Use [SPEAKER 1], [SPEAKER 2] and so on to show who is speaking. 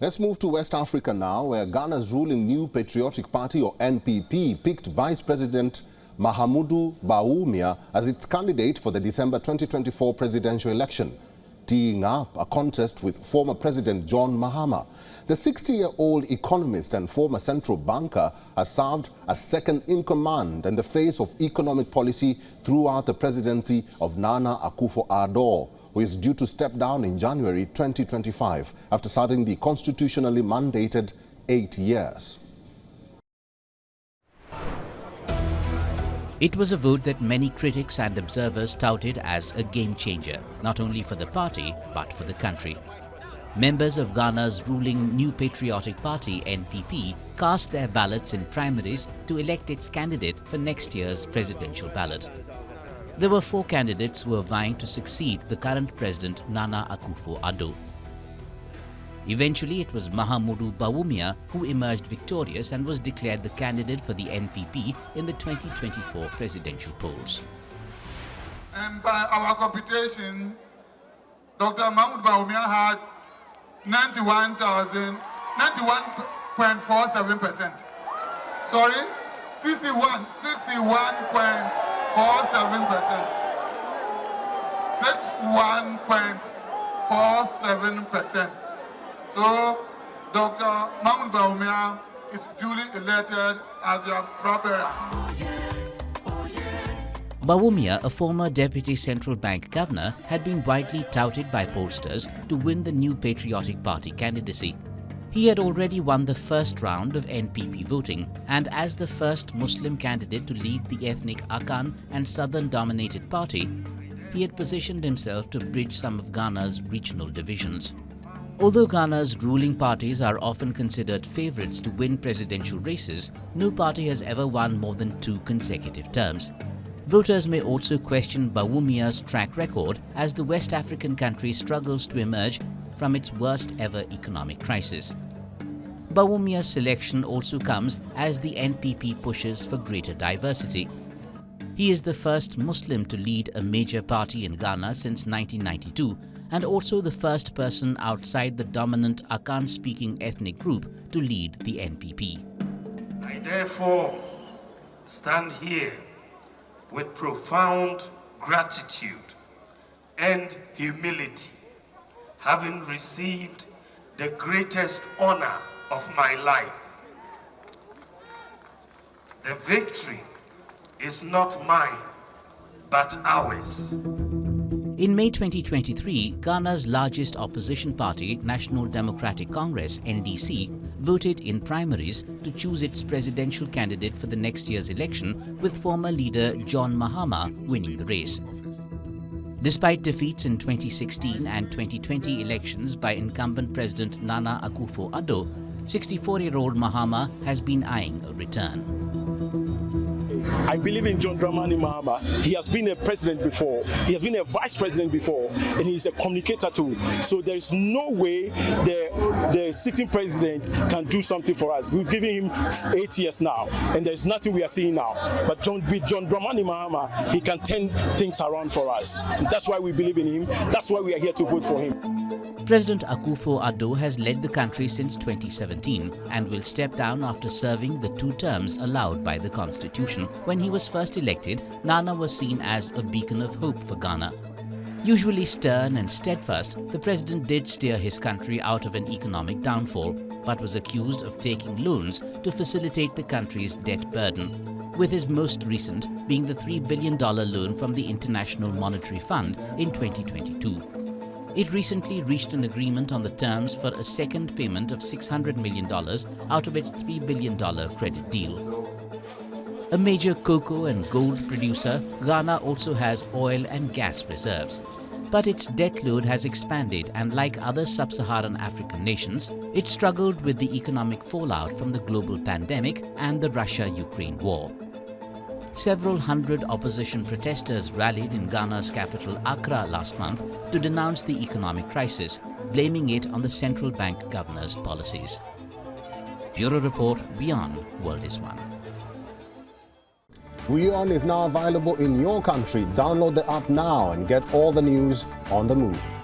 [SPEAKER 1] Let's move to West Africa now, where Ghana's ruling New Patriotic Party, or NPP, picked Vice President Mahamudu Bawumia as its candidate for the December 2024 presidential election, teeing up a contest with former President John Mahama. The 60-year-old economist and former central banker has served as second-in-command and the face of economic policy throughout the presidency of Nana Akufo-Addo, who is due to step down in January 2025 after serving the constitutionally mandated 8 years.
[SPEAKER 2] It was a vote that many critics and observers touted as a game-changer, not only for the party, but for the country. Members of Ghana's ruling New Patriotic Party, NPP, cast their ballots in primaries to elect its candidate for next year's presidential ballot. There were 4 candidates who were vying to succeed the current president Nana Akufo-Addo. Eventually, it was Mahamudu Bawumia who emerged victorious and was declared the candidate for the NPP in the 2024 presidential polls.
[SPEAKER 3] And by our computation, Dr. Mahamudu Bawumia had 91.47%. Sorry, 61.47%. 61.47%. So, Dr. Mahamudu Bawumia is duly elected as your flag-bearer.
[SPEAKER 2] Bawumia, a former deputy central bank governor, had been widely touted by pollsters to win the New Patriotic Party candidacy. He had already won the first round of NPP voting, and as the first Muslim candidate to lead the ethnic Akan and southern-dominated party, he had positioned himself to bridge some of Ghana's regional divisions. Although Ghana's ruling parties are often considered favourites to win presidential races, no party has ever won more than 2 consecutive terms. Voters may also question Bawumia's track record as the West African country struggles to emerge from its worst ever economic crisis. Bawumia's selection also comes as the NPP pushes for greater diversity. He is the first Muslim to lead a major party in Ghana since 1992 and also the first person outside the dominant Akan-speaking ethnic group to lead the NPP.
[SPEAKER 4] I therefore stand here with profound gratitude and humility, having received the greatest honor of my life. The victory is not mine, but ours.
[SPEAKER 2] In May 2023, Ghana's largest opposition party, National Democratic Congress (NDC), voted in primaries to choose its presidential candidate for the next year's election, with former leader John Mahama winning the race. Despite defeats in 2016 and 2020 elections by incumbent President Nana Akufo-Addo, 64-year-old Mahama has been eyeing a return.
[SPEAKER 5] I believe in John Mahama. He has been a president before, he has been a vice president before, and he's a communicator too. So there is no way the sitting president can do something for us. We've given him 8 years now, and there's nothing we are seeing now. But with John Mahama, he can turn things around for us. That's why we believe in him. That's why we are here to vote for him.
[SPEAKER 2] President Akufo-Addo has led the country since 2017 and will step down after serving the 2 terms allowed by the Constitution. When he was first elected, Nana was seen as a beacon of hope for Ghana. Usually stern and steadfast, the president did steer his country out of an economic downfall, but was accused of taking loans to facilitate the country's debt burden, with his most recent being the $3 billion loan from the International Monetary Fund in 2022. It recently reached an agreement on the terms for a second payment of $600 million out of its $3 billion credit deal. A major cocoa and gold producer, Ghana also has oil and gas reserves. But its debt load has expanded, and like other sub-Saharan African nations, it struggled with the economic fallout from the global pandemic and the Russia-Ukraine war. Several hundred opposition protesters rallied in Ghana's capital Accra last month to denounce the economic crisis, blaming it on the central bank governor's policies. Bureau Report, WION World is One.
[SPEAKER 1] WION is now available in your country. Download the app now and get all the news on the move.